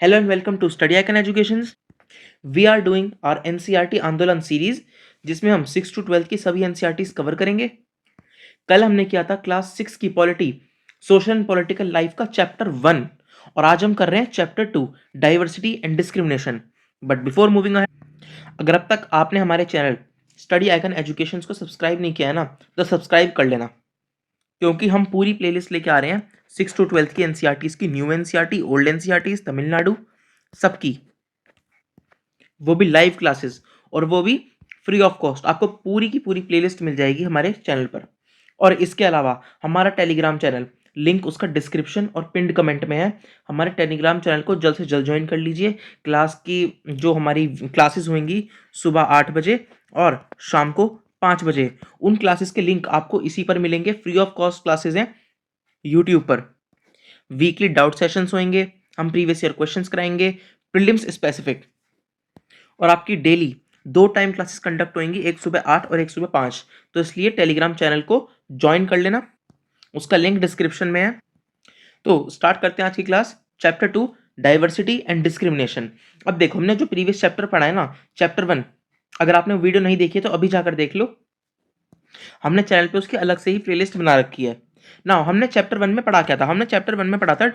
Hello and welcome to Study Icon Educations. We are doing our NCERT आंदोलन series जिसमें हम 6 to 12 की सभी NCERTs कवर करेंगे। कल हमने किया था क्लास 6 की polity social and political life का चैप्टर 1 और आज हम कर रहे हैं chapter 2 diversity and discrimination. But before moving ahead, अगर अब तक आपने हमारे चैनल स्टडी आइकन एजुकेशन को सब्सक्राइब नहीं किया है ना, तो सब्सक्राइब कर लेना, क्योंकि हम पूरी प्लेलिस्ट लेके आ रहे हैं 6 to 12 की NCERTs की, new NCERT, old NCERTs, Tamil Nadu सबकी, वो भी लाइव क्लासेस और वो भी फ्री ऑफ कॉस्ट। आपको पूरी की पूरी प्लेलिस्ट मिल जाएगी हमारे चैनल पर। और इसके अलावा हमारा टेलीग्राम चैनल, लिंक उसका डिस्क्रिप्शन और पिंड कमेंट में है। हमारे टेलीग्राम चैनल को जल्द से जल्द ज्वाइन कर लीजिए। क्लास की जो हमारी क्लासेस होंगी सुबह 8 बजे और शाम को 5 बजे, उन क्लासेस के लिंक आपको इसी पर मिलेंगे। फ्री ऑफ कॉस्ट क्लासेस हैं यूट्यूब पर। वीकली डाउट सेशंस होंगे, हम प्रीवियस ईयर क्वेश्चंस कराएंगे प्रीलिम्स स्पेसिफिक, और आपकी डेली 2 टाइम क्लासेस कंडक्ट होंगी, एक सुबह 8 और एक सुबह 5। तो इसलिए टेलीग्राम चैनल को ज्वाइन कर लेना, उसका लिंक डिस्क्रिप्शन में है। तो स्टार्ट करते हैं आज की class, chapter 2 diversity and discrimination. अब देखो, हमने जो प्रीवियस चैप्टर पढ़ा है ना, चैप्टर 1, अगर आपने वीडियो नहीं देखी है तो अभी जाकर देख लो। हमने चैनल पे उसकी अलग से ही प्लेलिस्ट बना रखी है ना। हमने चैप्टर 1 में पढ़ा क्या था? हमने चैप्टर 1 में पढ़ा था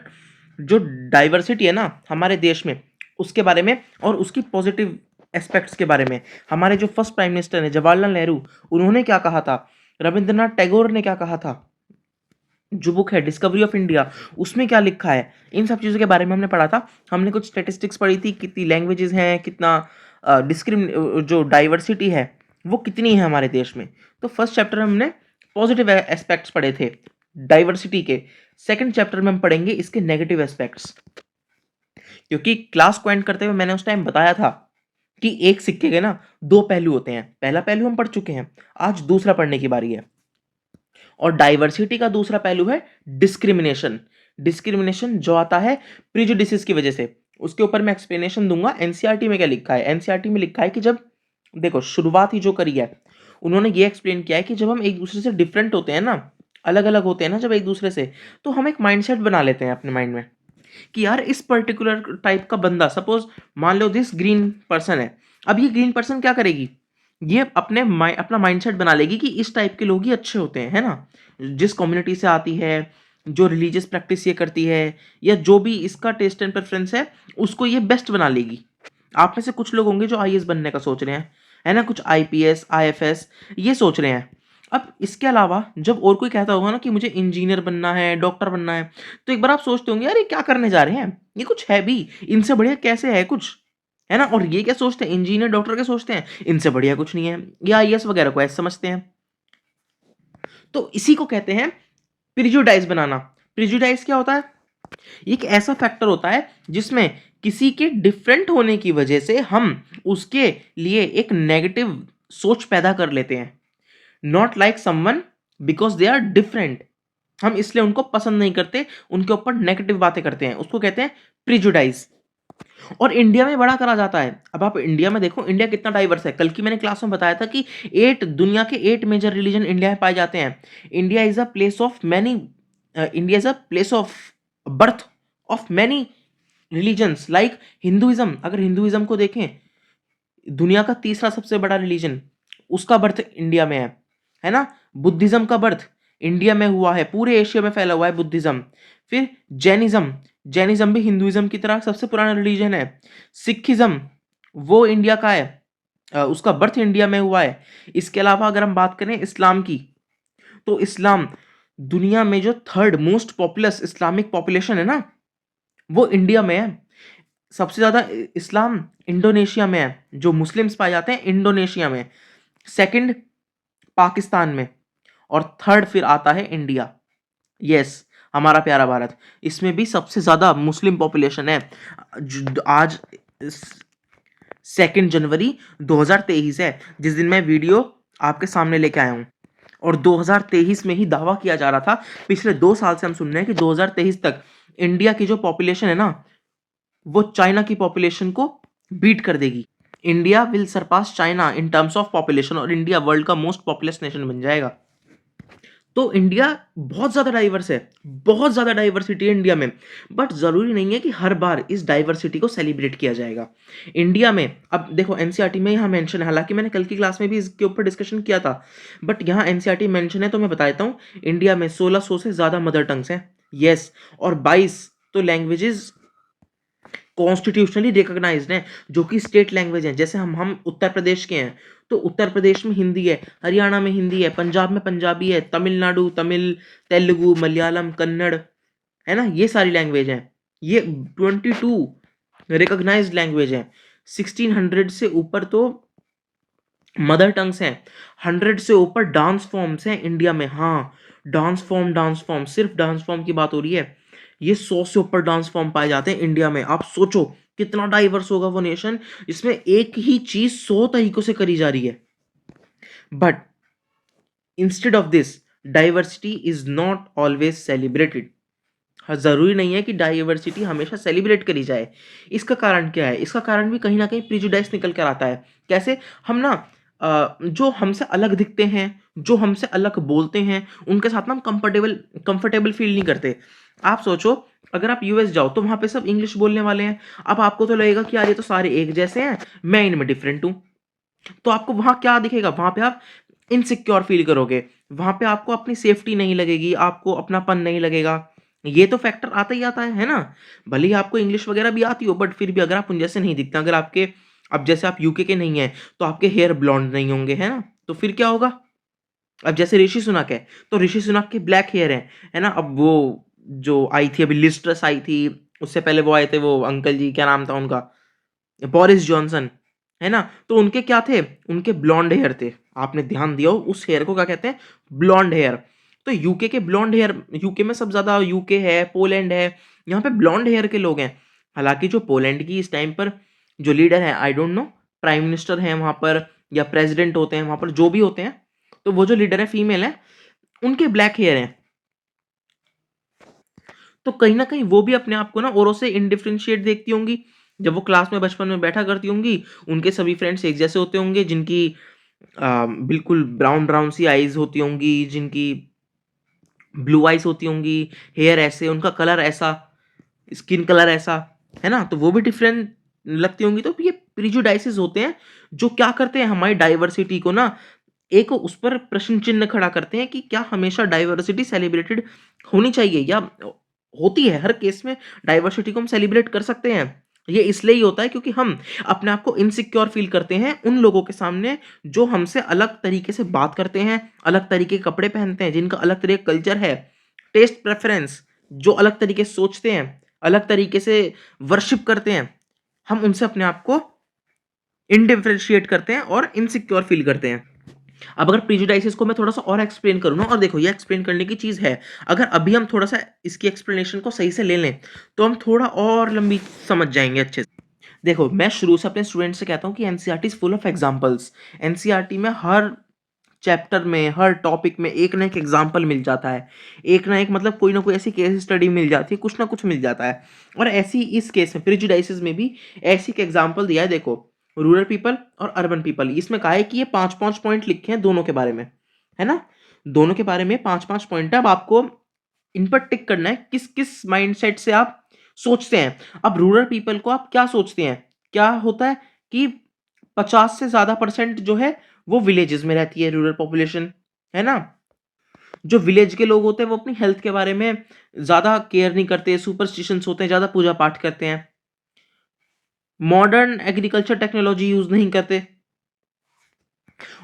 जो डाइवर्सिटी है ना हमारे देश में, उसके बारे में और उसकी पॉजिटिव एस्पेक्ट्स के बारे में। हमारे जो फर्स्ट प्राइम मिनिस्टर है जवाहरलाल नेहरू, उन्होंने क्या कहा था, रविंद्रनाथ टैगोर ने क्या कहा था, जो बुक है डिस्कवरी ऑफ इंडिया, उसमें क्या लिखा है, इन सब चीज़ों के बारे में हमने पढ़ा था। हमने कुछ स्टेटिस्टिक्स पढ़ी थी, कितनी लैंग्वेजेस हैं, कितना जो डाइवर्सिटी है वो कितनी है हमारे देश में। तो फर्स्ट चैप्टर में हमने पॉजिटिव एस्पेक्ट्स पढ़े थे डाइवर्सिटी के। सेकंड चैप्टर में हम पढ़ेंगे इसके नेगेटिव एस्पेक्ट्स, क्योंकि क्लास को एंड करते हुए मैंने उस टाइम बताया था कि एक सिक्के के ना 2 पहलू होते हैं। पहला पहलू हम पढ़ चुके हैं, आज दूसरा पढ़ने की बारी है। और डाइवर्सिटी का दूसरा पहलू है डिस्क्रिमिनेशन। डिस्क्रिमिनेशन जो आता है प्रिजुडिसेस की वजह से, उसके ऊपर मैं एक्सप्लेनेशन दूंगा। एनसीईआरटी में क्या लिखा है? एनसीईआरटी में लिखा है कि जब देखो शुरुआत ही जो करी है, उन्होंने ये एक्सप्लेन किया है कि जब हम एक दूसरे से डिफरेंट होते हैं ना, अलग अलग होते हैं ना जब एक दूसरे से, तो हम एक माइंडसेट बना लेते हैं अपने माइंड में कि यार इस पर्टिकुलर टाइप का बंदा, सपोज मान लो दिस ग्रीन पर्सन है। अब ये ग्रीन पर्सन क्या करेगी, ये अपना माइंडसेट बना लेगी कि इस टाइप के लोग ही अच्छे होते हैं, है ना। जिस कम्युनिटी से आती है, जो रिलीजियस प्रैक्टिस ये करती है, या जो भी इसका टेस्ट एंड प्रेफरेंस है, उसको ये बेस्ट बना लेगी। आप में से कुछ लोग होंगे जो आईएएस बनने का सोच रहे हैं, है ना, कुछ आईपीएस आईएफएस ये सोच रहे हैं। अब इसके अलावा जब और कोई कहता होगा ना कि मुझे इंजीनियर बनना है, डॉक्टर बनना है, तो एक बार आप सोचते होंगे यार ये क्या करने जा रहे हैं, ये कुछ है भी, इनसे बढ़िया कैसे है कुछ, है ना। और ये क्या सोचते हैं, इंजीनियर डॉक्टर क्या सोचते हैं, इनसे बढ़िया कुछ नहीं है, या आईएएस वगैरह को ऐसे समझते हैं। तो इसी को कहते हैं प्रिजुडाइज बनाना। प्रिजुडाइज क्या होता है? एक ऐसा फैक्टर होता है जिसमें किसी के डिफरेंट होने की वजह से हम उसके लिए एक नेगेटिव सोच पैदा कर लेते हैं। Not like someone because they are different, हम इसलिए उनको पसंद नहीं करते, उनके ऊपर नेगेटिव बातें करते हैं, उसको कहते हैं प्रिजुडाइज। और इंडिया में बड़ा करा जाता है। अब आप इंडिया में देखो, इंडिया कितना डाइवर्स है। कल की मैंने क्लास में बताया था कि दुनिया के 8 मेजर रिलीजन इंडिया में पाए जाते हैं। India is a place of many, India is a place of birth of many religions like Hinduism. अगर हिंदुइज्म को देखें, दुनिया का तीसरा सबसे बड़ा रिलीजन, उसका बर्थ इंडिया में है ना। बुद्धिज्म का बर्थ इंडिया में हुआ है, पूरे एशिया में फैला हुआ है बुद्धिज्म। फिर जैनिज्म, जैनिज्म भी हिंदुइज्म की तरह सबसे पुराना रिलीजन है। सिखिज्म वो इंडिया का है, उसका बर्थ इंडिया में हुआ है। इसके अलावा अगर हम बात करें इस्लाम की, तो इस्लाम दुनिया में जो 3rd most populous Islamic population है ना, वो इंडिया में है। सबसे ज्यादा इस्लाम इंडोनेशिया में है, जो मुस्लिम्स पाए जाते हैं इंडोनेशिया में। सेकंड पाकिस्तान में, और थर्ड फिर आता है इंडिया। यस, हमारा प्यारा भारत, इसमें भी सबसे ज्यादा मुस्लिम पॉपुलेशन है। आज 2 जनवरी 2023 है, जिस दिन मैं वीडियो आपके सामने लेके आया हूं। और 2023 में ही दावा किया जा रहा था, पिछले 2 साल से हम सुन रहे हैं कि 2023 तक इंडिया की जो पॉपुलेशन है ना, वो चाइना की पॉपुलेशन को बीट कर देगी। India will Sarpass China in terms of population, और इंडिया वर्ल्ड का मोस्ट पॉपुलस नेशन बन जाएगा। तो इंडिया बहुत ज़्यादा डाइवर्स है, बहुत ज़्यादा डाइवर्सिटी है इंडिया में, बट ज़रूरी नहीं है कि हर बार इस डाइवर्सिटी को सेलिब्रेट किया जाएगा। इंडिया में अब देखो एनसीईआरटी में यहाँ मेंशन है, हालाँकि मैंने कल की क्लास में भी इसके ऊपर डिस्कशन किया था, बट यहाँ एनसीईआरटी मेंशन है तो मैं बता देता हूँ। इंडिया में 1600 से ज़्यादा मदर टंग्स हैं, येस, और 22 तो लैंग्वेजेज़ कॉन्स्टिट्यूशनली रिकॉग्नाइज्ड हैं, जो कि स्टेट लैंग्वेज हैं। जैसे हम उत्तर प्रदेश के हैं, तो उत्तर प्रदेश में हिंदी है, हरियाणा में हिंदी है, पंजाब में पंजाबी है, तमिलनाडु तमिल, तेलुगु, मलयालम, कन्नड़, है ना, ये सारी लैंग्वेज हैं। ये 22 रिकॉग्नाइज्ड लैंग्वेज हैं। 1600 से ऊपर तो मदर टंग्स हैं, 100 से ऊपर डांस फॉर्म्स हैं इंडिया में। हाँ, डांस फॉर्म सिर्फ डांस फॉर्म की बात हो रही है। ये 100 से ऊपर डांस फॉर्म पाए जाते हैं इंडिया में। आप सोचो कितना डाइवर्स होगा वो नेशन, जिसमें एक ही चीज 100 तरीकों से करी जा रही है। But instead of this, diversity is not always celebrated. जरूरी नहीं है कि डाइवर्सिटी हमेशा सेलिब्रेट करी जाए। इसका कारण क्या है? इसका कारण भी कहीं ना कहीं प्रिजुडाइस निकल कर आता है। कैसे? हम ना जो हमसे अलग दिखते हैं, जो हमसे अलग बोलते हैं, उनके साथ ना हम कंफर्टेबल फील नहीं करते। आप सोचो, अगर आप यूएस जाओ तो वहां पे सब इंग्लिश बोलने वाले हैं। अब आपको तो लगेगा कि यार ये तो सारे एक जैसे हैं, मैं इनमें डिफरेंट हूं। तो आपको वहां क्या दिखेगा? वहां पे आप इनसिक्योर फील करोगे, वहां पे आपको अपनी सेफ्टी नहीं लगेगी, आपको अपनापन नहीं लगेगा। ये तो फैक्टर आता ही आता है ना। भले ही आपको इंग्लिश वगैरह भी आती हो, बट फिर भी अगर आप उन जैसे नहीं दिखते, अगर आपके, अब जैसे आप यूके के नहीं है तो आपके हेयर ब्लॉन्ड नहीं होंगे, है ना, तो फिर क्या होगा? अब जैसे ऋषि सुनक है, तो ऋषि सुनक के ब्लैक हेयर है ना। अब वो जो आई थी अभी लिस्ट्रस आई थी, उससे पहले वो आए थे वो अंकल जी, क्या नाम था उनका, बोरिस जॉनसन, है ना, तो उनके क्या थे? उनके ब्लॉन्ड हेयर थे। आपने ध्यान दिया हो उस हेयर को क्या कहते हैं? Blonde hair. तो यूके के ब्लॉन्ड हेयर, यूके में सब ज्यादा, यूके है, पोलैंड है, यहाँ पे ब्लॉन्ड हेयर के लोग हैं। हालांकि जो पोलैंड की इस टाइम पर जो लीडर है, I don't know, prime minister है वहां पर या प्रेसिडेंट होते हैं वहां पर, जो भी होते हैं, तो वो जो लीडर है फीमेल है, उनके ब्लैक हेयर हैं। तो कहीं ना कहीं वो भी अपने आप को ना औरों से इनडिफरेंशिएट देखती होंगी। जब वो क्लास में बचपन में बैठा करती होंगी, उनके सभी फ्रेंड्स एक जैसे होते होंगे, जिनकी बिल्कुल ब्राउन ब्राउन सी आईज होती होंगी, जिनकी ब्लू आईज होती होंगी, हेयर ऐसे, उनका कलर ऐसा, स्किन कलर ऐसा, है ना, तो वो भी डिफरेंट लगती होंगी। तो ये प्रिजुडाइसेस होते हैं जो क्या करते हैं, हमारी डाइवर्सिटी को ना एक उस पर प्रश्न चिन्ह खड़ा करते हैं कि क्या हमेशा डाइवर्सिटी सेलिब्रेटेड होनी चाहिए, या होती है हर केस में डाइवर्सिटी को हम सेलिब्रेट कर सकते हैं। ये इसलिए ही होता है क्योंकि हम अपने आप को इनसिक्योर फील करते हैं उन लोगों के सामने जो हमसे अलग तरीके से बात करते हैं, अलग तरीके के कपड़े पहनते हैं, जिनका अलग तरीके का कल्चर है, टेस्ट प्रेफरेंस, जो अलग तरीके से सोचते हैं, अलग तरीके से वर्शिप करते हैं। हम उनसे अपने आप को इनडिफरेंशिएट करते हैं और इनसिक्योर फील करते हैं। अब अगर प्रिजुडाइसेस को मैं थोड़ा सा और एक्सप्लेन करूँ ना, और देखो ये एक्सप्लेन करने की चीज़ है, अगर अभी हम थोड़ा सा इसकी एक्सप्लेनेशन को सही से ले लें तो हम थोड़ा और लंबी समझ जाएंगे अच्छे से। देखो, मैं शुरू से अपने स्टूडेंट्स से कहता हूँ कि NCERT is full of examples. NCERT में हर चैप्टर में, हर टॉपिक में एक ना एक एग्जाम्पल मिल जाता है, एक ना एक, मतलब कोई ना कोई ऐसी केस स्टडी मिल जाती है, कुछ ना कुछ मिल जाता है। और ऐसी इस केस में प्रिजुडाइसेस में भी ऐसी एक एग्जाम्पल दिया है। देखो, रूरल पीपल और अर्बन पीपल, इसमें कहा है कि ये 5-5 पॉइंट लिखे हैं दोनों के बारे में, है ना, दोनों के बारे में 5-5 पॉइंट है। अब आपको इन पर टिक करना है किस किस माइंडसेट से आप सोचते हैं। अब रूरल पीपल को आप क्या सोचते हैं? क्या होता है कि 50 से ज्यादा परसेंट जो है वो विलेजेस में रहती है, रूरल पॉपुलेशन, है ना। जो विलेज के लोग होते हैं वो अपनी हेल्थ के बारे में ज्यादा केयर नहीं करते, सुपरस्टिशंस होते हैं, ज्यादा पूजा पाठ करते हैं, मॉडर्न एग्रीकल्चर टेक्नोलॉजी यूज नहीं करते,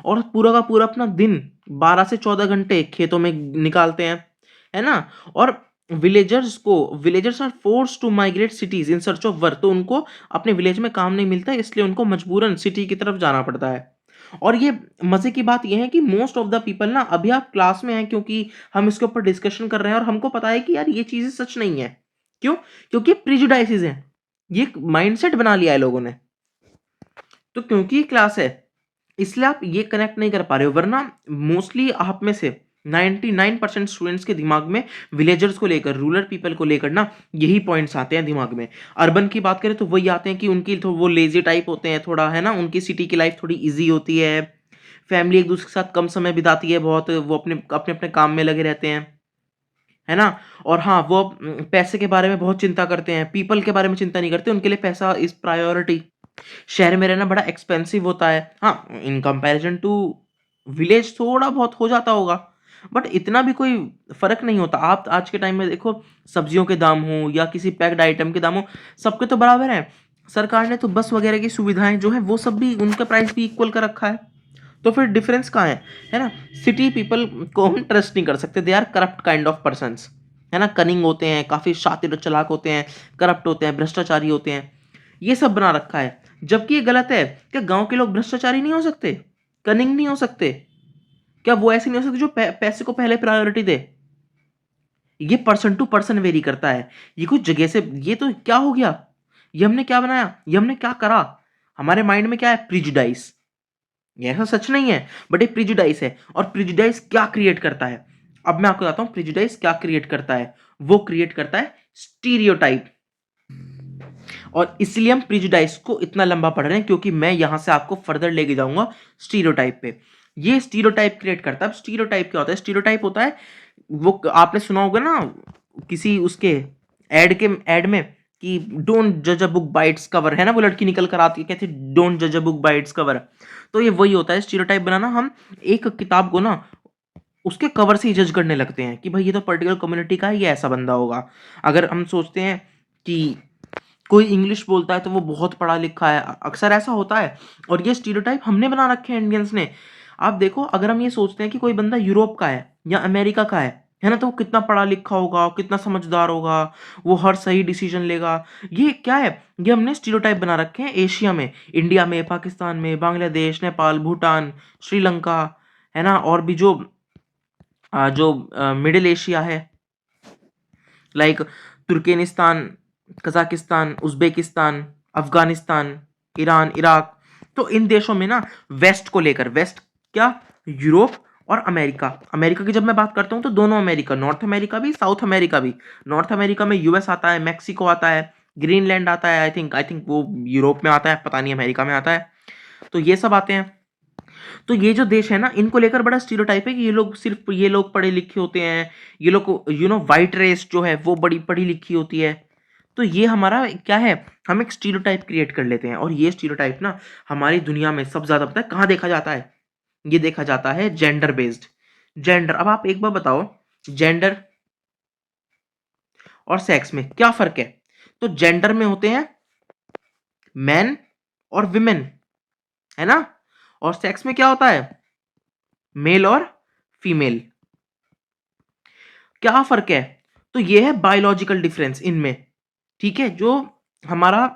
और पूरा का पूरा अपना दिन 12 से 14 घंटे खेतों में निकालते हैं, है ना। और villagers are force to migrate cities in search of work, तो उनको अपने विलेज में काम नहीं मिलता, इसलिए उनको मजबूरन सिटी की तरफ जाना पड़ता है। और ये मजे की बात ये है कि मोस्ट ऑफ द पीपल ना, अभी आप क्लास में हैं क्योंकि हम इसके ऊपर डिस्कशन कर रहे हैं और हमको पता है कि यार ये चीजें सच नहीं है। क्यों? क्योंकि प्रिजुडाइसेस हैं, ये माइंडसेट बना लिया है लोगों ने। तो क्योंकि ये क्लास है इसलिए आप ये कनेक्ट नहीं कर पा रहे हो, वरना मोस्टली आप में से 99% स्टूडेंट्स के दिमाग में विलेजर्स को लेकर, रूरल पीपल को लेकर ना यही पॉइंट्स आते हैं दिमाग में। अर्बन की बात करें तो वही आते हैं कि उनकी तो वो लेजी टाइप होते हैं थोड़ा, है ना, उनकी सिटी की लाइफ थोड़ी इजी होती है, फैमिली एक दूसरे के साथ कम समय बिताती है बहुत, वो अपने अपने अपने काम में लगे रहते हैं, है ना? और हाँ, वो पैसे के बारे में बहुत चिंता करते हैं, पीपल के बारे में चिंता नहीं करते, उनके लिए पैसा इज़ प्रायोरिटी। शहर में रहना बड़ा एक्सपेंसिव होता है। हाँ, इन कंपैरिज़न टू विलेज थोड़ा बहुत हो जाता होगा, बट इतना भी कोई फ़र्क नहीं होता। आप आज के टाइम में देखो, सब्जियों के दाम हों या किसी पैक्ड आइटम के दाम हों, सबके तो बराबर हैं। सरकार ने तो बस वगैरह की सुविधाएँ जो हैं, वो सब भी उनका प्राइस भी इक्वल कर रखा है। तो फिर डिफरेंस कहाँ है ना? सिटी पीपल को हम ट्रस्ट नहीं कर सकते, they are corrupt kind of persons, है ना? कनिंग होते हैं, काफ़ी शातिर और चालाक होते हैं, करप्ट होते हैं, भ्रष्टाचारी होते हैं, ये सब बना रखा है। जबकि ये गलत है। क्या गाँव के लोग भ्रष्टाचारी नहीं हो सकते? कनिंग नहीं हो सकते? क्या वो ऐसे नहीं हो सकते जो पैसे को पहले प्रायोरिटी दे? ये पर्सन टू पर्सन वेरी करता है। ये कुछ जगह से, ये तो क्या हो गया? ये हमने क्या बनाया? ये हमने क्या करा? हमारे माइंड में क्या है? प्रिजुडाइस। ये ऐसा सच नहीं है, बट एक प्रिजुडाइस है। और प्रिजुडाइस क्या क्रिएट करता है? अब मैं आपको बताता हूं प्रिजुडाइस क्या क्रिएट करता है। वो क्रिएट करता है स्टीरियोटाइप। और इसलिए हम प्रिजुडाइस को इतना लंबा पढ़ रहे हैं, क्योंकि मैं यहां से आपको फर्दर लेके जाऊंगा स्टीरियोटाइप पे। ये स्टीरियोटाइप क्रिएट करता है। अब स्टीरियोटाइप क्या होता है? स्टीरियोटाइप होता है, वो आपने सुना होगा ना किसी उसके एड में कि डोंट जज a book by its cover, है ना? वो लड़की निकल कर आती है, कहती है डोंट जज a book by its cover. तो ये वही होता है स्टीरियोटाइप बनाना। हम एक किताब को ना उसके कवर से ही जज करने लगते हैं कि भाई ये तो पर्टिकुलर कम्युनिटी का है, ये ऐसा बंदा होगा। अगर हम सोचते हैं कि कोई इंग्लिश बोलता है तो वो बहुत पढ़ा लिखा है, अक्सर ऐसा होता है। और ये स्टीरियोटाइप हमने बना रखे हैं इंडियंस ने। आप देखो, अगर हम ये सोचते हैं कि कोई बंदा यूरोप का है या अमेरिका का है ना, तो वो कितना पढ़ा लिखा होगा, कितना समझदार होगा, वो हर सही डिसीजन लेगा। ये क्या है? ये हमने स्टीरियोटाइप बना रखे हैं एशिया में, इंडिया में, पाकिस्तान में, बांग्लादेश, नेपाल, भूटान, श्रीलंका, है ना? और भी जो मिडिल एशिया है, like Turkmenistan, Kazakhstan, Uzbekistan, Afghanistan, Iran, Iraq. तो इन देशों में ना वेस्ट को लेकर, वेस्ट क्या? यूरोप और अमेरिका। अमेरिका की जब मैं बात करता हूँ तो दोनों अमेरिका, नॉर्थ अमेरिका भी, साउथ अमेरिका भी। नॉर्थ अमेरिका में यूएस आता है, मैक्सिको आता है, ग्रीनलैंड आता है, आई थिंक वो यूरोप में आता है, पता नहीं अमेरिका में आता है। तो ये सब आते हैं। तो ये जो देश है ना, इनको लेकर बड़ा स्टीरियोटाइप है कि ये लोग, सिर्फ ये लोग पढ़े लिखे होते हैं, ये लोग वाइट रेस जो है वो बड़ी पढ़ी लिखी होती है। तो ये हमारा क्या है? हम एक स्टीरियोटाइप क्रिएट कर लेते हैं। और ये स्टीरियोटाइप ना हमारी दुनिया में सबसे ज्यादा पता है कहाँ देखा जाता है? ये देखा जाता है जेंडर बेस्ड। जेंडर, अब आप एक बार बताओ, जेंडर और सेक्स में क्या फर्क है? तो जेंडर में होते हैं मैन और विमेन, है ना? और सेक्स में क्या होता है? मेल और फीमेल। क्या फर्क है? तो ये है बायोलॉजिकल डिफरेंस इनमें, ठीक है? जो हमारा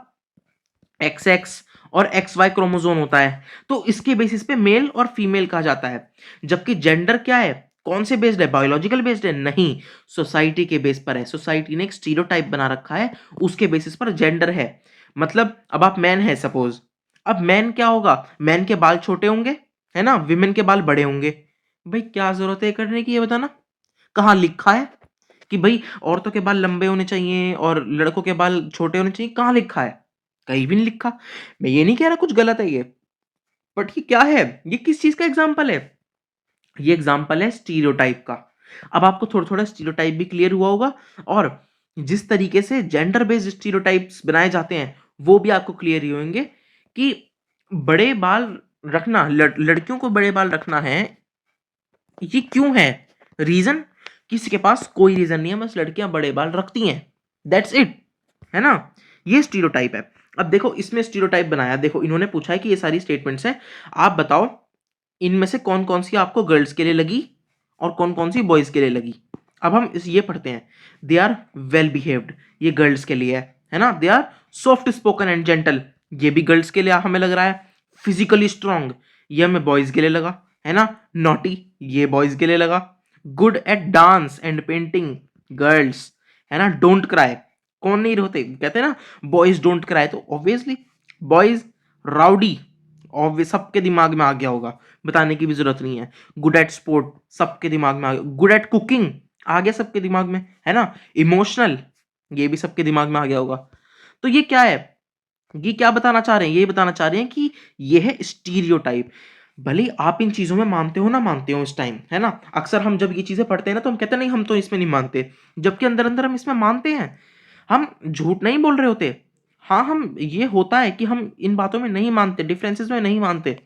एक्स एक्स और एक्स वाई क्रोमोजोम होता है, तो इसके बेसिस पे मेल और फीमेल कहा जाता है। जबकि जेंडर क्या है? कौन से बेस्ड है? बायोलॉजिकल बेस्ड है? नहीं, सोसाइटी के बेस पर है। सोसाइटी ने एक स्टीरियोटाइप बना रखा है, उसके बेसिस पर जेंडर है। मतलब अब आप मैन है सपोज, अब मैन क्या होगा? मैन के बाल छोटे होंगे, है ना? विमेन के बाल बड़े होंगे। भाई क्या जरूरत है ये करने की? ये बताना, कहाँ लिखा है कि भाई औरतों के बाल लंबे होने चाहिए और लड़कों के बाल छोटे होने चाहिए? कहाँ लिखा है? कहीं भी नहीं लिखा। मैं ये नहीं कह रहा कुछ गलत है ये, बट ये क्या है? ये किस चीज का एग्जाम्पल है? ये एग्जाम्पल है स्टीरियोटाइप का। अब आपको थोड़ा थोड़ा स्टीरियोटाइप भी क्लियर हुआ होगा, और जिस तरीके से जेंडर बेस्ड स्टीरियोटाइप्स बनाए जाते हैं वो भी आपको क्लियर ही होंगे कि बड़े बाल रखना, लड़कियों को बड़े बाल रखना है, ये क्यों है? रीजन? किसी के पास कोई रीजन नहीं है, बस लड़कियां बड़े बाल रखती हैं, दैट्स इट, है ना? ये स्टीरियोटाइप है। अब देखो इसमें स्टीरियोटाइप बनाया, देखो इन्होंने पूछा है कि ये सारी स्टेटमेंट्स हैं, आप बताओ इनमें से कौन कौन सी आपको गर्ल्स के लिए लगी और कौन कौन सी बॉयज के लिए लगी। अब हम इस ये पढ़ते हैं, दे आर वेल बिहेव्ड, ये गर्ल्स के लिए है ना? They are soft spoken and gentle, ये भी गर्ल्स के लिए हमें लग रहा है। फिजिकली स्ट्रांग, ये हमें बॉयज के लिए लगा, है ना? नॉटी, ये बॉयज के लिए लगा। Good at dance and painting, girls, है ना? डोंट क्राई, कौन नहीं रोते? कहते हैं ना बॉयज डोंट क्राई, तो ऑब्वियसली बॉयज। राउडी, ऑब्वियस सबके दिमाग में आ गया होगा, बताने की भी जरूरत नहीं है। गुड एट स्पोर्ट, सबके दिमाग में आ गया। गुड एट कुकिंग, आ गया सबके दिमाग में, है ना? इमोशनल, ये भी सबके दिमाग में आ गया होगा। तो ये क्या है? ये क्या बताना चाह रहे हैं? ये बताना चाह रहे हैं कि ये है स्टीरियोटाइप। भले ही आप इन चीज़ों में मानते हो ना मानते हो इस टाइम, है ना? अक्सर हम जब ये चीज़ें पढ़ते हैं ना तो हम कहते हैं नहीं हम तो इसमें नहीं मानते, जबकि अंदर-अंदर हम इसमें मानते हैं। हम झूठ नहीं बोल रहे होते। हाँ, हम ये होता है कि हम इन बातों में नहीं मानते, डिफरेंसेस में नहीं मानते,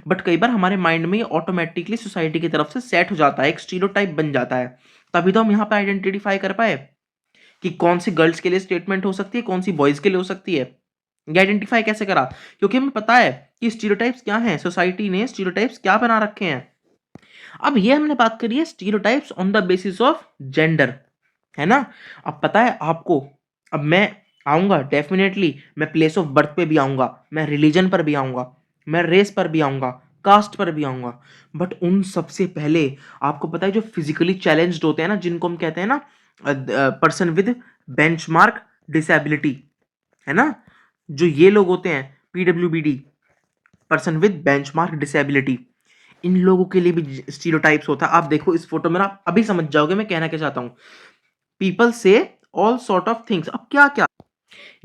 बट कई बार हमारे माइंड में ये ऑटोमैटिकली सोसाइटी की तरफ से सेट हो जाता है, एक स्टीरियोटाइप बन जाता है। तभी तो हम यहाँ पे आइडेंटिफाई कर पाए कि कौन सी गर्ल्स के लिए स्टेटमेंट हो सकती है, कौन सी बॉयज़ के लिए हो सकती है। ये आइडेंटिफाई कैसे करा? क्योंकि हमें पता है कि स्टीरियोटाइप्स क्या हैं, सोसाइटी ने स्टीरियोटाइप्स क्या बना रखे हैं। अब ये हमने बात करी है stereotypes on the basis of gender, है ना? अब पता है आपको, अब मैं आऊँगा डेफ़िनेटली, मैं प्लेस ऑफ बर्थ पे भी आऊँगा, मैं रिलीजन पर भी आऊँगा, मैं रेस पर भी आऊँगा, कास्ट पर भी आऊँगा। बट उन सबसे पहले आपको पता है जो फिज़िकली चैलेंज्ड होते हैं ना, जिनको हम कहते हैं ना पर्सन विद बेंचमार्क डिसेबिलिटी, है ना? जो ये लोग होते हैं पीडब्ल्यूबीडी, पर्सन विद बेंचमार्क डिसेबिलिटी, इन लोगों के लिए भी स्टीरियोटाइप्स होता है। आप देखो इस फोटो में ना, आप अभी समझ जाओगे मैं कहना क्या चाहता हूँ। पीपल से ऑल सॉर्ट ऑफ थिंग्स। अब क्या क्या,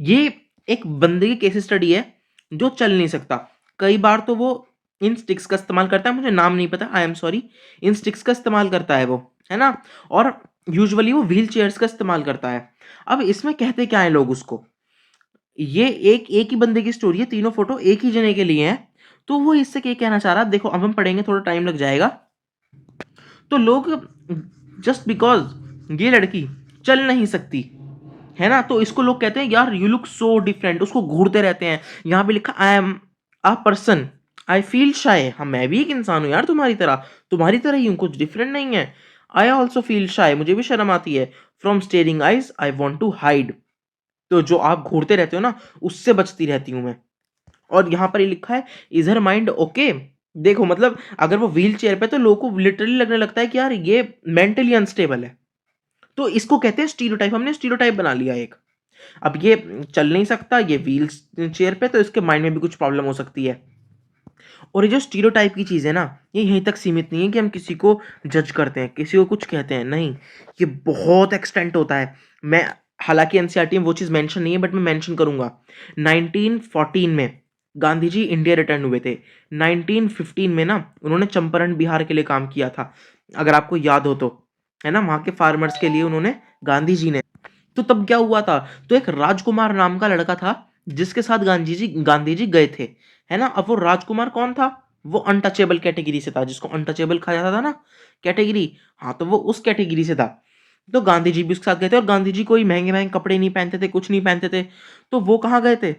ये एक बंदे की केस स्टडी है जो चल नहीं सकता। कई बार तो वो इन स्टिक्स का इस्तेमाल करता है, मुझे नाम नहीं पता, I am sorry. In sticks का इस्तेमाल करता है वो, है ना? और यूजुअली वो व्हील चेयर्स का इस्तेमाल करता है। अब इसमें कहते क्या है लोग उसको, ये एक एक ही बंदे की स्टोरी है, तीनों फोटो एक ही जने के लिए हैं। तो वो इससे क्या कहना चाह रहा है, देखो अब हम पढ़ेंगे, थोड़ा टाइम लग जाएगा। तो लोग जस्ट बिकॉज ये लड़की चल नहीं सकती, है ना, तो इसको लोग कहते हैं यार यू लुक सो डिफरेंट, उसको घूरते रहते हैं। यहाँ पे लिखा I am a person, I feel shy, हाँ मैं भी एक इंसान हूँ यार तुम्हारी तरह ही हूँ, कुछ डिफरेंट नहीं है। आई ऑल्सो फील शाय, मुझे भी शर्म आती है। From staring eyes I want to hide, तो जो आप घूरते रहते हो ना उससे बचती रहती हूँ मैं। और यहाँ पर ये लिखा है इज हर माइंड ओके। देखो मतलब अगर वो व्हील चेयर पे तो लोगों को लिटरली लगने लगता है कि यार ये मेंटली अनस्टेबल है। तो इसको कहते हैं स्टीरियोटाइप, हमने स्टीरियोटाइप बना लिया एक। अब ये चल नहीं सकता, ये व्हील चेयर पे, तो इसके माइंड में भी कुछ प्रॉब्लम हो सकती है। और ये जो स्टीरियोटाइप की चीज़ है ना, ये यहीं तक सीमित नहीं है कि हम किसी को जज करते हैं, किसी को कुछ कहते हैं, नहीं, ये बहुत एक्सटेंट होता है। मैं हालांकि एनसीईआरटी में वो चीज़ मेंशन नहीं है, बट मैं मेंशन करूंगा। 1914 में गांधी जी इंडिया रिटर्न हुए थे। 1915 में ना उन्होंने चंपारण बिहार के लिए काम किया था, अगर आपको याद हो तो, है ना, वहाँ के फार्मर्स के लिए उन्होंने, गांधी जी ने। तो तब क्या हुआ था, तो एक राजकुमार नाम का लड़का था जिसके साथ गांधी जी गए थे, है ना। अब वो राजकुमार कौन था, वो अनटचेबल कैटेगरी से था, जिसको अनटचेबल कहा जाता था ना कैटेगरी, हाँ तो वो उस कैटेगरी से था। तो गांधी जी भी उसके साथ गए थे, और गांधी जी कोई महंगे महंगे कपड़े नहीं पहनते थे, कुछ नहीं पहनते थे। तो वो कहाँ गए थे,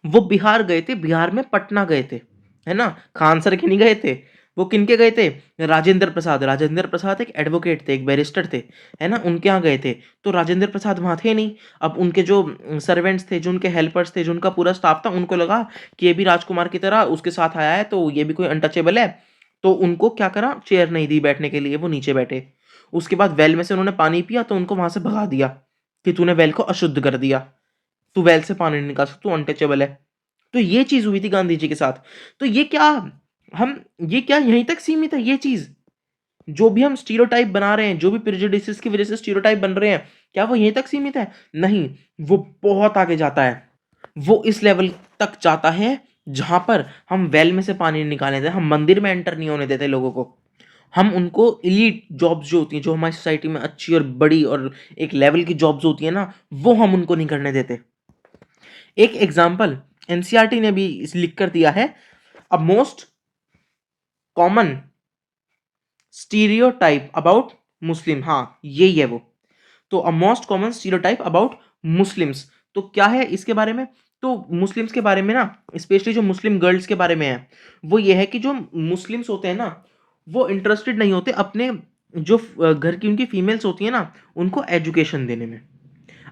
वो बिहार गए थे, बिहार में पटना गए थे, है ना। खान सर के नहीं गए थे, वो किनके गए थे, राजेंद्र प्रसाद एक एडवोकेट थे, एक बैरिस्टर थे, है ना, उनके यहाँ गए थे। तो राजेंद्र प्रसाद वहाँ थे नहीं। अब उनके जो सर्वेंट्स थे, जो उनके हेल्पर्स थे, जो उनका पूरा स्टाफ था, उनको लगा कि ये भी राजकुमार की तरह उसके साथ आया है तो ये भी कोई अनटचेबल है। तो उनको क्या करा, चेयर नहीं दी बैठने के लिए, वो नीचे बैठे। उसके बाद वेल में से उन्होंने पानी पिया तो उनको वहां से भगा दिया कि तूने वेल को अशुद्ध कर दिया, तू वेल से पानी नहीं निकाल सकता, तू अनटचेबल है। तो ये चीज हुई थी गांधी जी के साथ। तो ये क्या, हम ये क्या यहीं तक सीमित है ये चीज, जो भी हम स्टीरियोटाइप बना रहे हैं, जो भी प्रेजुडिसेस की वजह से स्टीरियोटाइप बन रहे हैं, क्या वो यहीं तक सीमित है? नहीं, वो बहुत आगे जाता है। वो इस लेवल तक जाता है जहां पर हम वेल में से पानी नहीं निकालने देते, हम मंदिर में एंटर नहीं होने देते लोगों को, हम उनको इलीट जॉब्स जो होती हैं, जो हमारी सोसाइटी में अच्छी और बड़ी और एक लेवल की जॉब्स होती है ना, वो हम उनको नहीं करने देते। एक एग्जाम्पल एनसीईआरटी ने भी लिख कर दिया है, a most common stereotype about Muslim, हाँ यही है वो। तो a most common stereotype about Muslims, तो क्या है इसके बारे में, तो मुस्लिम्स के बारे में ना, स्पेशली जो मुस्लिम गर्ल्स के बारे में है, वो ये है कि जो मुस्लिम्स होते हैं ना, वो इंटरेस्टेड नहीं होते अपने जो घर की उनकी फीमेल्स होती है ना, उनको एजुकेशन देने में।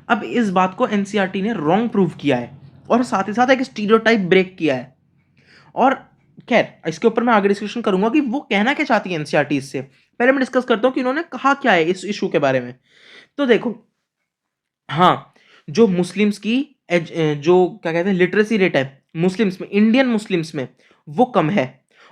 अब इस बात को एनसीईआरटी ने रॉन्ग प्रूव किया है, और साथ ही साथ एक स्टीरियोटाइप ब्रेक किया है। और खैर इसके ऊपर मैं आगे डिस्कशन करूंगा कि वो कहना क्या चाहती है एनसीईआरटी इससे। पहले मैं डिस्कस करता हूं कि उन्होंने कहा क्या है इस इशू के बारे में। तो देखो, हाँ, जो मुस्लिम्स की जो क्या कहते हैं लिटरेसी रेट है मुस्लिम्स में, इंडियन मुस्लिम्स में, वो कम है।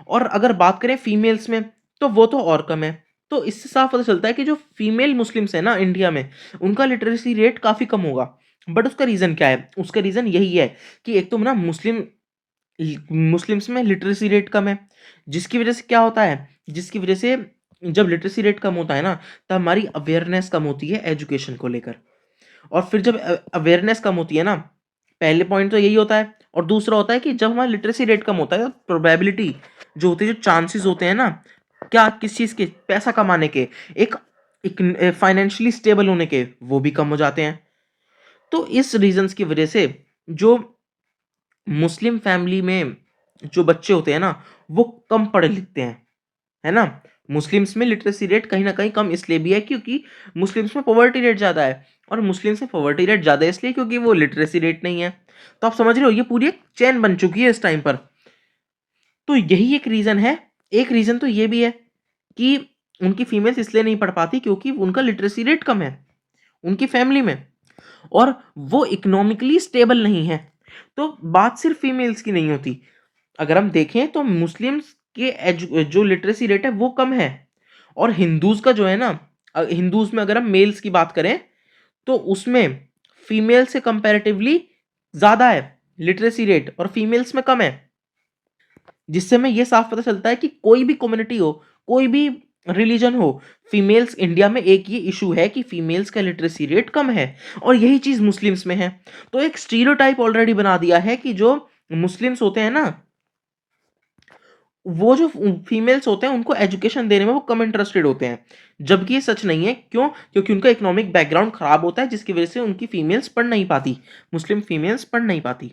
और अगर बात करें फीमेल्स में, तो वो तो और कम है। तो इससे साफ पता चलता है कि जो फीमेल मुस्लिम्स है ना इंडिया में, उनका लिटरेसी रेट काफ़ी कम होगा। बट उसका रीज़न क्या है, उसका रीज़न यही है कि एक तो ना मुस्लिम मुस्लिम्स में लिटरेसी रेट कम है, जिसकी वजह से क्या होता है, जिसकी वजह से जब लिटरेसी रेट कम होता है ना, तब हमारी अवेयरनेस कम होती है एजुकेशन को लेकर। और फिर जब अवेयरनेस कम होती है ना, पहले पॉइंट तो यही होता है, और दूसरा होता है कि जब हमारा लिटरेसी रेट कम होता है तो प्रोबेबिलिटी जो होती है, जो चांसेस होते हैं ना, क्या किस चीज़ के, पैसा कमाने के, एक एक फाइनेंशियली स्टेबल होने के, वो भी कम हो जाते हैं। तो इस रीजंस की वजह से जो मुस्लिम फैमिली में जो बच्चे होते हैं ना, वो कम पढ़े लिखते हैं, है ना। मुस्लिम्स में लिटरेसी रेट कहीं ना कहीं कम इसलिए भी है क्योंकि मुस्लिम्स में पॉवर्टी रेट ज़्यादा है, और मुस्लिम्स में पॉवर्टी रेट ज़्यादा है इसलिए क्योंकि वो लिटरेसी रेट नहीं है। तो आप समझ रहे हो, ये पूरी एक चेन बन चुकी है इस टाइम पर। तो यही एक रीज़न है। एक रीज़न तो ये भी है कि उनकी फीमेल्स इसलिए नहीं पढ़ पाती क्योंकि उनका लिटरेसी रेट कम है उनकी फैमिली में, और वो इकोनॉमिकली स्टेबल नहीं है। तो बात सिर्फ फीमेल्स की नहीं होती, अगर हम देखें तो मुस्लिम्स के जो लिटरेसी रेट है वो कम है, और हिंदूज का जो है ना, हिंदूज में अगर हम मेल्स की बात करें तो उसमें फीमेल से कंपैरेटिवली ज़्यादा है लिटरेसी रेट, और फीमेल्स में कम है। जिससे हमें ये साफ पता चलता है कि कोई भी कम्युनिटी हो, कोई भी रिलीजन हो, फीमेल्स इंडिया में एक ये इशू है कि फीमेल्स का लिटरेसी रेट कम है, और यही चीज़ मुस्लिम्स में है। तो एक स्टीरियोटाइप ऑलरेडी बना दिया है कि जो मुस्लिम्स होते हैं ना, वो जो फीमेल्स होते हैं उनको एजुकेशन देने में वो कम इंटरेस्टेड होते हैं, जबकि ये सच नहीं है। क्यों? क्योंकि उनका इकोनॉमिक बैकग्राउंड खराब होता है, जिसकी वजह से उनकी फीमेल्स पढ़ नहीं पाती, मुस्लिम फीमेल्स पढ़ नहीं पाती।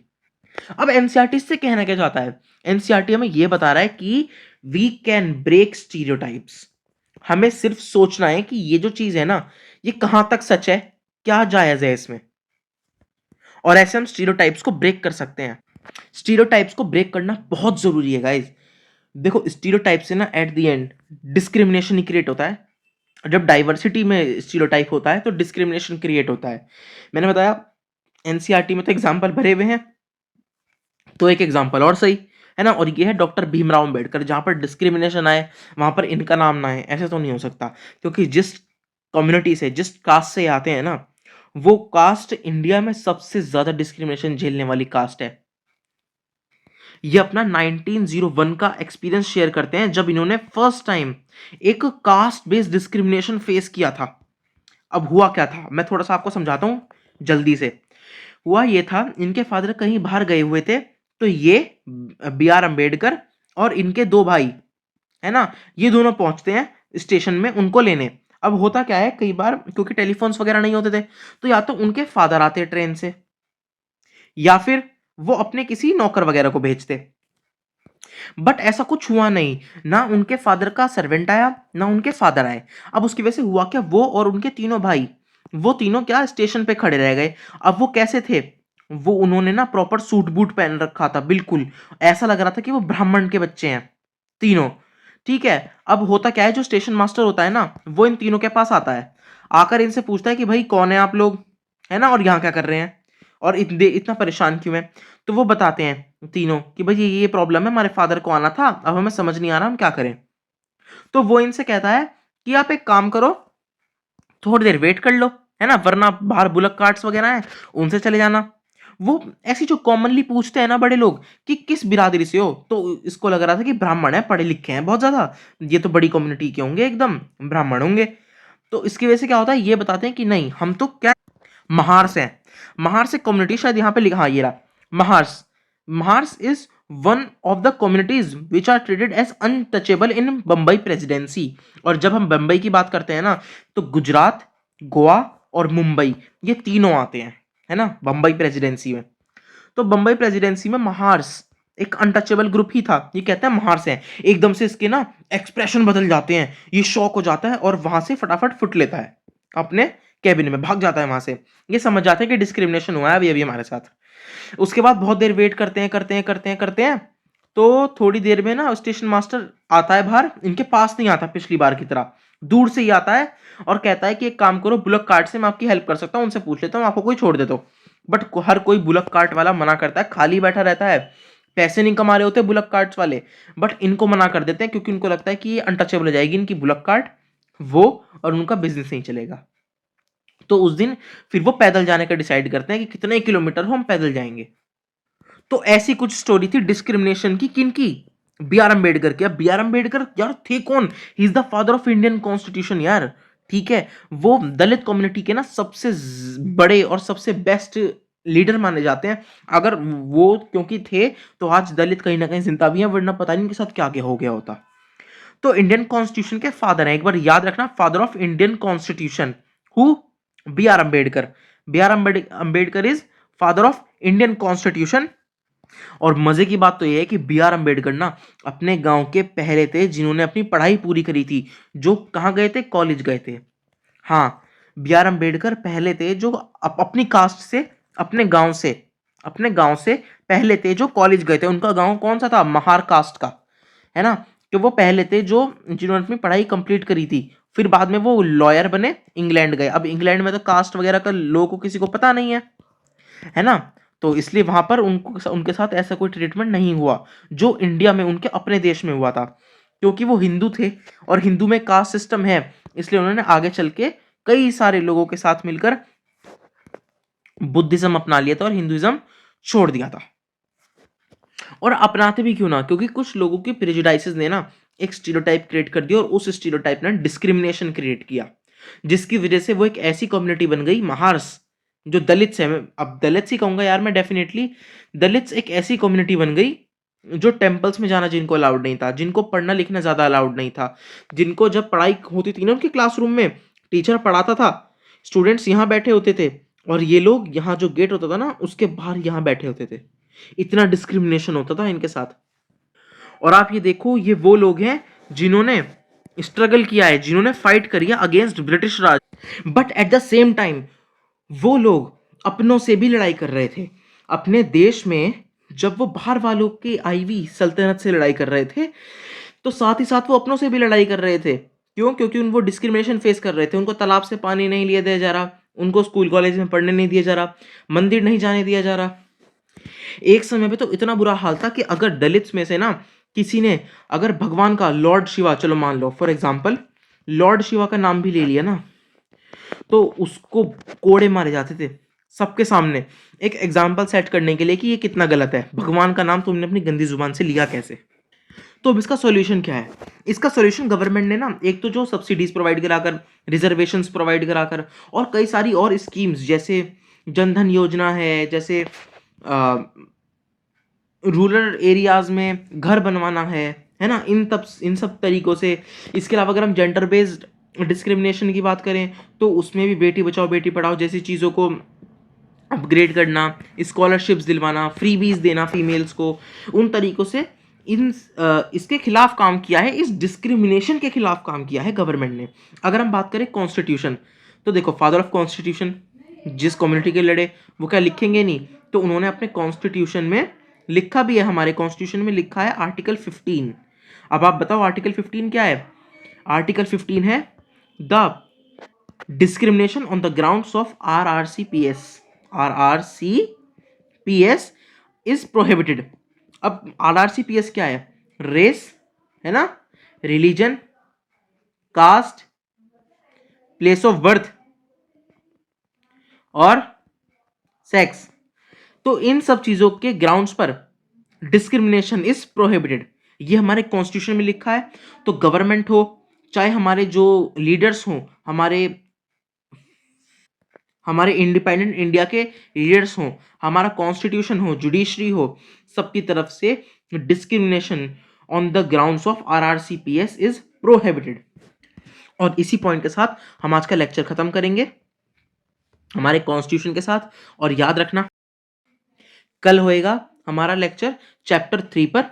अब एनसीईआरटी इससे कहना क्या चाहता है? एनसीईआरटी हमें यह बता रहा है कि वी कैन ब्रेक स्टीरियोटाइप्स। हमें सिर्फ सोचना है कि ये जो चीज है ना, ये कहां तक सच है, क्या जायज है इसमें, और ऐसे हम स्टीरियोटाइप्स को ब्रेक कर सकते हैं। स्टीरियोटाइप्स को ब्रेक करना बहुत जरूरी है गाइज। देखो, स्टीरियोटाइप से ना at the end discrimination he create होता है। जब डाइवर्सिटी में स्टीरियोटाइप होता है तो डिस्क्रिमिनेशन क्रिएट होता है। मैंने बताया एनसीईआरटी में तो एग्जाम्पल भरे हुए हैं, तो एक एग्जाम्पल और सही है ना, और ये है डॉक्टर भीमराव अंबेडकर। जहां पर डिस्क्रिमिनेशन आए वहां पर इनका नाम ना आए, ऐसे तो नहीं हो सकता, क्योंकि जिस कम्युनिटी से, जिस कास्ट से आते हैं ना, वो कास्ट इंडिया में सबसे ज्यादा डिस्क्रिमिनेशन झेलने वाली कास्ट है। ये अपना 1901 का एक्सपीरियंस शेयर करते हैं, जब इन्होंने फर्स्ट टाइम एक कास्ट बेस्ड डिस्क्रिमिनेशन फेस किया था। अब हुआ क्या था, मैं थोड़ा सा आपको समझाता हूं जल्दी से। हुआ ये था, इनके फादर कहीं बाहर गए हुए थे, तो ये बी आर अम्बेडकर और इनके दो भाई, है ना, ये दोनों पहुंचते हैं स्टेशन में उनको लेने। अब होता क्या है, कई बार क्योंकि टेलीफोन्स वगैरह नहीं होते थे, तो या तो उनके फादर आते ट्रेन से, या फिर वो अपने किसी नौकर वगैरह को भेजते। बट ऐसा कुछ हुआ नहीं, ना उनके फादर का सर्वेंट आया, ना उनके फादर आए। अब उसकी वजह से हुआ क्या, वो और उनके तीनों भाई, वो तीनों क्या स्टेशन पे खड़े रह गए। अब वो कैसे थे, वो उन्होंने ना प्रॉपर सूट बूट पहन रखा था, बिल्कुल ऐसा लग रहा था कि वो ब्राह्मण के बच्चे हैं तीनों। ठीक है। अब होता क्या है, जो स्टेशन मास्टर होता है ना, वो इन तीनों के पास आता है, आकर इनसे पूछता है कि भाई कौन है आप लोग, है ना, और यहाँ क्या कर रहे हैं, और इतना परेशान क्यों है। तो वो बताते हैं तीनों कि भाई ये प्रॉब्लम है, हमारे फादर को आना था, अब हमें समझ नहीं आ रहा हम क्या करें। तो वो इनसे कहता है कि आप एक काम करो, थोड़ी देर वेट कर लो, है ना, वरना बाहर बुलक कार्ट्स वगैरह हैं, उनसे चले जाना। वो ऐसी जो कॉमनली पूछते हैं ना बड़े लोग कि किस बिरादरी से हो, तो इसको लग रहा था कि ब्राह्मण है, पढ़े लिखे हैं बहुत ज्यादा, ये तो बड़ी कम्युनिटी के होंगे, एकदम ब्राह्मण होंगे। तो इसकी वजह से क्या होता है, ये बताते हैं कि नहीं, हम तो क्या, महार से हैं। महार से कम्युनिटी, शायद यहाँ पे लिखा, हाँ ये रहा, Mahars. Mahars is one of the communities which are treated as untouchable in Bombay presidency. और जब हम बम्बई की बात करते हैं ना, तो गुजरात, गोवा और मुंबई, ये तीनों आते हैं, है ना, बम्बई प्रेसिडेंसी में। तो बम्बई प्रेसिडेंसी में महार्स एक अनटचेबल ग्रुप ही था। ये कहते हैं महार्स हैं, एकदम से इसके ना एक्सप्रेशन बदल जाते हैं, ये शॉक हो जाता है और वहां से फटाफट फुट लेता है अपने कैबिन में, भाग जाता है वहां से। ये समझ जाते हैं कि डिस्क्रिमिनेशन हुआ है अभी अभी हमारे साथ। उसके बाद बहुत देर वेट करते हैं, करते हैं। तो थोड़ी देर में ना स्टेशन मास्टर आता है बाहर, इनके पास नहीं आता पिछली बार की तरह, दूर से ही आता है और कहता है कि एक काम करो, बुलक कार्ट से मैं आपकी हेल्प कर सकता हूँ, उनसे पूछ लेता हूँ, आपको कोई छोड़ देता हूँ। बट हर कोई बुलक कार्ट वाला मना करता है, खाली बैठा रहता है, पैसे नहीं कमा रहे होते बुलक कार्ट्स वाले, बट इनको मना कर देते हैं क्योंकि उनको लगता है कि ये अनटचेबल हो जाएगी इनकी बुलक कार्ट, वो और उनका बिजनेस नहीं चलेगा। तो उस दिन फिर वो पैदल जाने का डिसाइड करते हैं कि कितने किलोमीटर हम पैदल जाएंगे। तो ऐसी कुछ स्टोरी थी डिस्क्रिमिनेशन की, किनकी? बी आर अम्बेडकर की। अब बी आर अम्बेडकर यार थे कौन? He is the father of Indian constitution यार, ठीक है। वो दलित कम्युनिटी के ना सबसे बड़े और सबसे बेस्ट लीडर माने जाते हैं। अगर वो क्योंकि थे तो आज दलित कहीं ना कहीं जिंदा भी हैं, वरना पता नहीं उनके साथ क्या क्या हो गया होता। तो इंडियन कॉन्स्टिट्यूशन के फादर हैं, एक बार याद रखना, father of Indian constitution who? B R Ambedkar. B R Ambedkar is father of Indian constitution. और मजे की बात तो यह है कि बी आर अम्बेडकर ना अपने गांव के पहले थे जिन्होंने अपनी पढ़ाई पूरी करी थी, जो कहाँ गए थे? कॉलेज गए थे। हाँ, बी आर अम्बेडकर पहले थे जो अपनी कास्ट से, अपने गांव से पहले थे जो कॉलेज गए थे। उनका गांव कौन सा था? महार कास्ट का, है ना। तो वो पहले थे जो जिन्होंने अपनी पढ़ाई कंप्लीट करी थी। फिर बाद में वो लॉयर बने, इंग्लैंड गए। अब इंग्लैंड में तो कास्ट वगैरह का लोगों को किसी को पता नहीं है ना। तो इसलिए वहां पर उनको उनके साथ ऐसा कोई ट्रीटमेंट नहीं हुआ जो इंडिया में उनके अपने देश में हुआ था, क्योंकि वो हिंदू थे और हिंदू में कास्ट सिस्टम है। इसलिए उन्होंने आगे चल के कई सारे लोगों के साथ मिलकर बुद्धिज्म अपना लिया था और हिंदुइज्म छोड़ दिया था। और अपनाते भी क्यों ना, क्योंकि कुछ लोगों की प्रेजुडाइसेस ने ना एक स्टीरियोटाइप क्रिएट कर दिया और उस स्टीरियोटाइप ने डिस्क्रिमिनेशन क्रिएट किया, जिसकी वजह से वो एक ऐसी कम्युनिटी बन गई महार्स, जो दलित्स है। मैं अब दलित्स ही कहूंगा यार, मैं डेफिनेटली दलित्स एक ऐसी कम्युनिटी बन गई जो टेम्पल्स में जाना जिनको अलाउड नहीं था, जिनको पढ़ना लिखना ज्यादा अलाउड नहीं था, जिनको जब पढ़ाई होती थी ना उनके क्लासरूम में, टीचर पढ़ाता था, स्टूडेंट्स यहाँ बैठे होते थे और ये लोग यहाँ जो गेट होता था ना उसके बाहर यहाँ बैठे होते थे। इतना डिस्क्रिमिनेशन होता था इनके साथ। और आप ये देखो, ये वो लोग हैं जिन्होंने स्ट्रगल किया है, जिन्होंने फाइट करी है against British Raj, but at the same time वो लोग अपनों से भी लड़ाई कर रहे थे। अपने देश में जब वो बाहर वालों की आईवी सल्तनत से लड़ाई कर रहे थे, तो साथ ही साथ वो अपनों से भी लड़ाई कर रहे थे। क्यों? क्योंकि उनको डिस्क्रिमिनेशन फेस कर रहे थे। उनको तालाब से पानी नहीं लिया दिया जा रहा, उनको स्कूल कॉलेज में पढ़ने नहीं दिया जा रहा, मंदिर नहीं जाने दिया जा रहा। एक समय पे तो इतना बुरा हाल था कि अगर दलित्स में से ना किसी ने अगर भगवान का लॉर्ड शिवा, चलो मान लो फॉर एग्जांपल लॉर्ड शिवा का नाम भी ले लिया ना, तो उसको कोड़े मारे जाते थे सबके सामने, एक एग्जाम्पल सेट करने के लिए कि ये कितना गलत है, भगवान का नाम तुमने अपनी गंदी जुबान से लिया कैसे। तो अब इसका सॉल्यूशन क्या है? इसका सॉल्यूशन गवर्नमेंट ने ना एक तो जो सब्सिडीज प्रोवाइड कराकर, रिजर्वेशंस प्रोवाइड कराकर और कई सारी और स्कीम्स जैसे जनधन योजना है, जैसे रूरल एरियाज में घर बनवाना है ना, इन सब तरीकों से। इसके अलावा अगर हम जेंडर बेस्ड डिस्क्रिमिनेशन की बात करें तो उसमें भी बेटी बचाओ बेटी पढ़ाओ जैसी चीज़ों को अपग्रेड करना, स्कॉलरशिप्स दिलवाना, फ्रीबीज देना फीमेल्स को, उन तरीकों से इसके खिलाफ काम किया है, इस डिस्क्रिमिनेशन के खिलाफ काम किया है गवर्नमेंट ने। अगर हम बात करें कॉन्स्टिट्यूशन, तो देखो फादर ऑफ कॉन्स्टिट्यूशन जिस कम्युनिटी के लड़े, वो क्या लिखेंगे नहीं, तो उन्होंने अपने कॉन्स्टिट्यूशन में लिखा भी है, हमारे कॉन्स्टिट्यूशन में लिखा है आर्टिकल 15। अब आप बताओ आर्टिकल 15 क्या है? आर्टिकल 15 है the discrimination on the grounds of RRCPS। RRCPS is prohibited. अब RRCPS क्या है? रेस, है ना, religion, caste, place of birth और सेक्स। तो इन सब चीजों के ग्राउंड्स पर डिस्क्रिमिनेशन इज प्रोहिबिटेड, ये हमारे कॉन्स्टिट्यूशन में लिखा है। तो गवर्नमेंट हो, चाहे हमारे जो लीडर्स हों, हमारे इंडिपेंडेंट इंडिया के लीडर्स हों, हमारा कॉन्स्टिट्यूशन हो, जुडिशरी हो, सबकी तरफ से discrimination on the grounds of RRCPS is prohibited. और इसी पॉइंट के साथ हम आज का लेक्चर खत्म करेंगे हमारे कॉन्स्टिट्यूशन के साथ। और याद रखना कल होएगा हमारा लेक्चर चैप्टर 3 पर,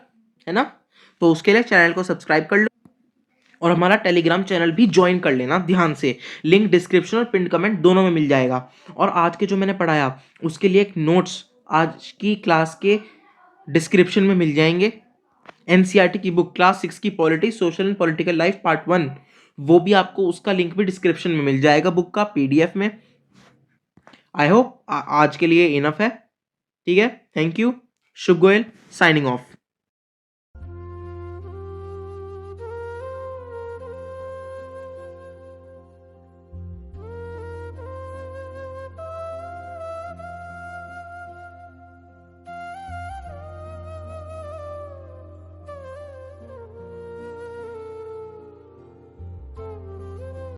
है ना। तो उसके लिए चैनल को सब्सक्राइब कर लो और हमारा टेलीग्राम चैनल भी ज्वाइन कर लेना ध्यान से, लिंक डिस्क्रिप्शन और पिन कमेंट दोनों में मिल जाएगा। और आज के जो मैंने पढ़ाया उसके लिए एक नोट्स आज की क्लास के डिस्क्रिप्शन में मिल जाएंगे। NCERT की बुक क्लास 6 की polity social and political life part 1, वो भी आपको उसका लिंक भी डिस्क्रिप्शन में मिल जाएगा बुक का PDF में। आई होप आज के लिए इनफ है, ठीक है। Thank you. Shubh Goyal signing off.